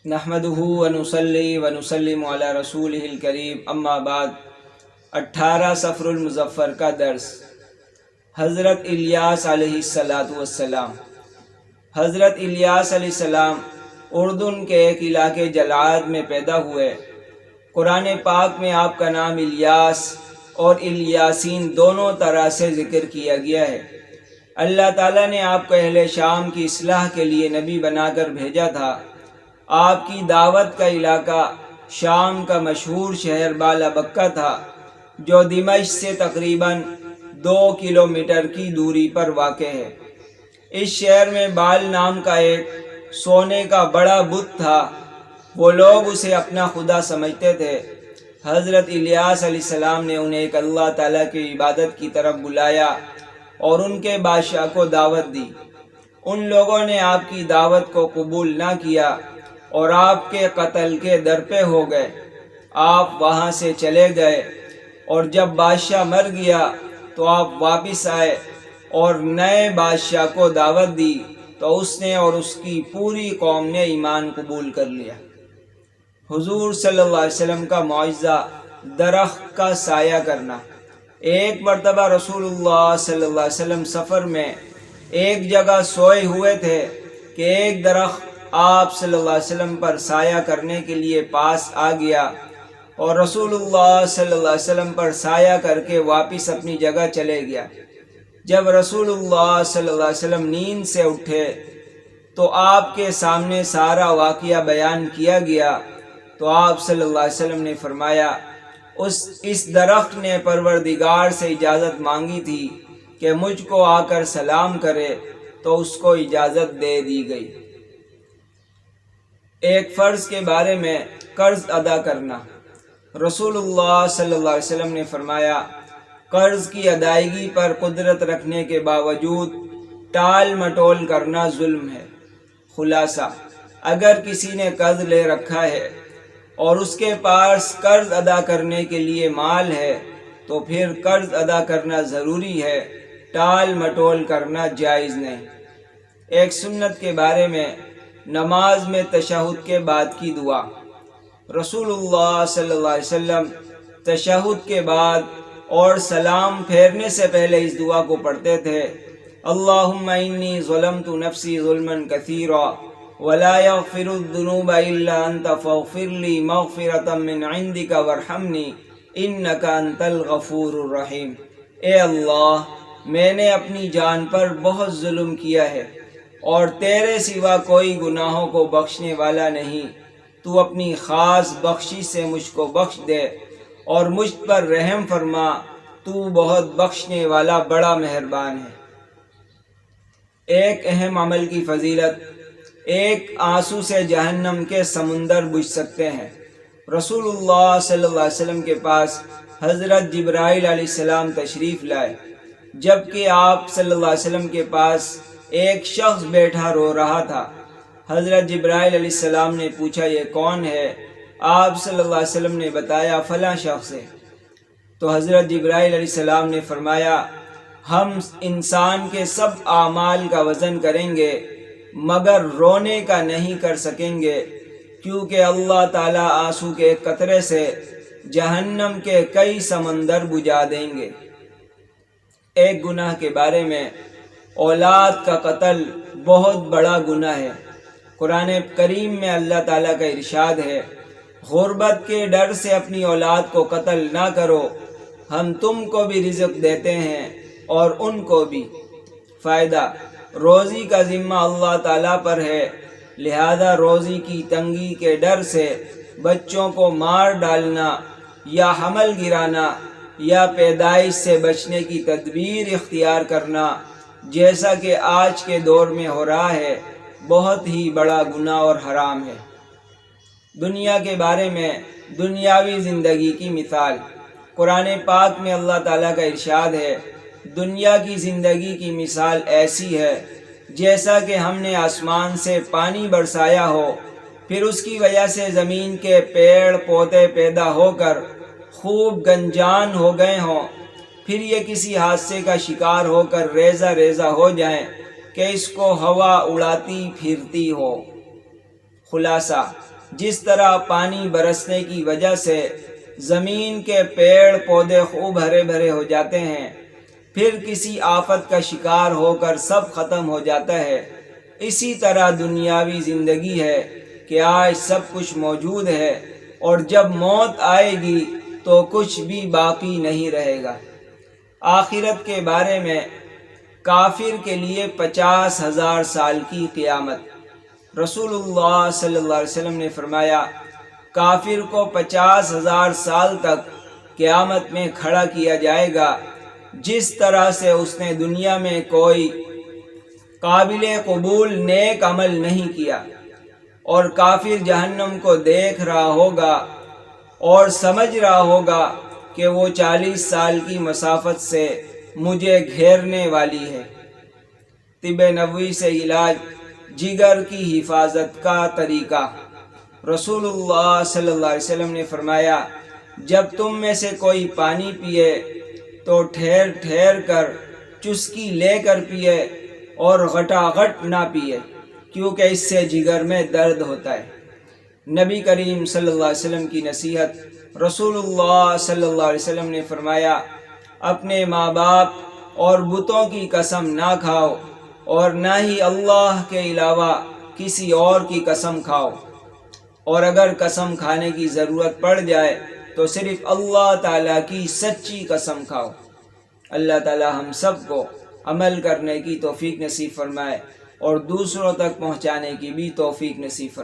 نحمدہ ونصلی ونسلم علی رسولہ الکریم، اما بعد۔ 18 صفر المظفر کا درس۔ حضرت الیاس علیہ السلام۔ حضرت الیاس علیہ السلام اردن کے ایک علاقے جلعاد میں پیدا ہوئے۔ قرآن پاک میں آپ کا نام الیاس اور الیاسین دونوں طرح سے ذکر کیا گیا ہے۔ اللہ تعالیٰ نے آپ کو اہل شام کی اصلاح کے لیے نبی بنا کر بھیجا تھا۔ آپ کی دعوت کا علاقہ شام کا مشہور شہر بالا بکہ تھا، جو دمشق سے تقریباً 2 کلومیٹر کی دوری پر واقع ہے۔ اس شہر میں بال نام کا ایک سونے کا بڑا بت تھا۔ وہ لوگ اسے اپنا خدا سمجھتے تھے۔ حضرت الیاس علیہ السلام نے انہیں ایک اللہ تعالیٰ کی عبادت کی طرف بلایا اور ان کے بادشاہ کو دعوت دی۔ ان لوگوں نے آپ کی دعوت کو قبول نہ کیا اور آپ کے قتل کے درپے ہو گئے۔ آپ وہاں سے چلے گئے اور جب بادشاہ مر گیا تو آپ واپس آئے اور نئے بادشاہ کو دعوت دی تو اس نے اور اس کی پوری قوم نے ایمان قبول کر لیا۔ حضور صلی اللہ علیہ وسلم کا معجزہ درخت کا سایہ کرنا۔ ایک مرتبہ رسول اللہ صلی اللہ علیہ وسلم سفر میں ایک جگہ سوئے ہوئے تھے کہ ایک درخت آپ صلی اللہ علیہ وسلم پر سایہ کرنے کے لیے پاس آ گیا اور رسول اللہ صلی اللہ علیہ وسلم پر سایہ کر کے واپس اپنی جگہ چلے گیا۔ جب رسول اللہ صلی اللہ علیہ وسلم نیند سے اٹھے تو آپ کے سامنے سارا واقعہ بیان کیا گیا تو آپ صلی اللہ علیہ وسلم نے فرمایا، اس درخت نے پروردگار سے اجازت مانگی تھی کہ مجھ کو آ کر سلام کرے تو اس کو اجازت دے دی گئی۔ ایک فرض کے بارے میں قرض ادا کرنا۔ رسول اللہ صلی اللہ علیہ وسلم نے فرمایا، قرض کی ادائیگی پر قدرت رکھنے کے باوجود ٹال مٹول کرنا ظلم ہے۔ خلاصہ، اگر کسی نے قرض لے رکھا ہے اور اس کے پاس قرض ادا کرنے کے لیے مال ہے تو پھر قرض ادا کرنا ضروری ہے، ٹال مٹول کرنا جائز نہیں۔ ایک سنت کے بارے میں نماز میں تشہد کے بعد کی دعا۔ رسول اللہ صلی اللہ علیہ وسلم تشہد کے بعد اور سلام پھیرنے سے پہلے اس دعا کو پڑھتے تھے، اللہم انی ظلمت نفسی ظلما کثیرا ولا یغفر الذنوب الا انت فاغفر لی مغفرۃ من عندک وارحمنی انک انت الغفور الرحیم۔ اے اللہ، میں نے اپنی جان پر بہت ظلم کیا ہے اور تیرے سوا کوئی گناہوں کو بخشنے والا نہیں۔ تو اپنی خاص بخشش سے مجھ کو بخش دے اور مجھ پر رحم فرما، تو بہت بخشنے والا بڑا مہربان ہے۔ ایک اہم عمل کی فضیلت، ایک آنسو سے جہنم کے سمندر بجھ سکتے ہیں۔ رسول اللہ صلی اللہ علیہ وسلم کے پاس حضرت جبرائیل علیہ السلام تشریف لائے، جبکہ آپ صلی اللہ علیہ وسلم کے پاس ایک شخص بیٹھا رو رہا تھا۔ حضرت جبرائیل علیہ السلام نے پوچھا، یہ کون ہے؟ آپ صلی اللہ علیہ وسلم نے بتایا، فلاں شخص ہے۔ تو حضرت جبرائیل علیہ السلام نے فرمایا، ہم انسان کے سب اعمال کا وزن کریں گے مگر رونے کا نہیں کر سکیں گے، کیونکہ اللہ تعالیٰ آنسو کے ایک قطرے سے جہنم کے کئی سمندر بجھا دیں گے۔ ایک گناہ کے بارے میں، اولاد کا قتل بہت بڑا گناہ ہے۔ قرآن کریم میں اللہ تعالیٰ کا ارشاد ہے، غربت کے ڈر سے اپنی اولاد کو قتل نہ کرو، ہم تم کو بھی رزق دیتے ہیں اور ان کو بھی۔ فائدہ، روزی کا ذمہ اللہ تعالیٰ پر ہے، لہذا روزی کی تنگی کے ڈر سے بچوں کو مار ڈالنا یا حمل گرانا یا پیدائش سے بچنے کی تدبیر اختیار کرنا، جیسا کہ آج کے دور میں ہو رہا ہے، بہت ہی بڑا گناہ اور حرام ہے۔ دنیا کے بارے میں دنیاوی زندگی کی مثال۔ قرآن پاک میں اللہ تعالیٰ کا ارشاد ہے، دنیا کی زندگی کی مثال ایسی ہے جیسا کہ ہم نے آسمان سے پانی برسایا ہو، پھر اس کی وجہ سے زمین کے پیڑ پودے پیدا ہو کر خوب گنجان ہو گئے ہوں، پھر یہ کسی حادثے کا شکار ہو کر ریزہ ریزہ ہو جائیں کہ اس کو ہوا اڑاتی پھرتی ہو۔ خلاصہ، جس طرح پانی برسنے کی وجہ سے زمین کے پیڑ پودے خوب ہرے بھرے ہو جاتے ہیں، پھر کسی آفت کا شکار ہو کر سب ختم ہو جاتا ہے، اسی طرح دنیاوی زندگی ہے کہ آج سب کچھ موجود ہے اور جب موت آئے گی تو کچھ بھی باقی نہیں رہے گا۔ آخرت کے بارے میں کافر کے لیے 50,000 سال کی قیامت۔ رسول اللہ صلی اللہ علیہ وسلم نے فرمایا، کافر کو 50,000 سال تک قیامت میں کھڑا کیا جائے گا، جس طرح سے اس نے دنیا میں کوئی قابل قبول نیک عمل نہیں کیا، اور کافر جہنم کو دیکھ رہا ہوگا اور سمجھ رہا ہوگا کہ وہ 40 سال کی مسافت سے مجھے گھیرنے والی ہے۔ طب نبوی سے علاج، جگر کی حفاظت کا طریقہ۔ رسول اللہ صلی اللہ علیہ وسلم نے فرمایا، جب تم میں سے کوئی پانی پیے تو ٹھہر ٹھہر کر چسکی لے کر پیے اور غٹاغٹ نہ پیے، کیونکہ اس سے جگر میں درد ہوتا ہے۔ نبی کریم صلی اللہ علیہ وسلم کی نصیحت۔ رسول اللہ صلی اللہ علیہ وسلم نے فرمایا، اپنے ماں باپ اور بتوں کی قسم نہ کھاؤ اور نہ ہی اللہ کے علاوہ کسی اور کی قسم کھاؤ، اور اگر قسم کھانے کی ضرورت پڑ جائے تو صرف اللہ تعالیٰ کی سچی قسم کھاؤ۔ اللہ تعالیٰ ہم سب کو عمل کرنے کی توفیق نصیب فرمائے اور دوسروں تک پہنچانے کی بھی توفیق نصیب فرمائے۔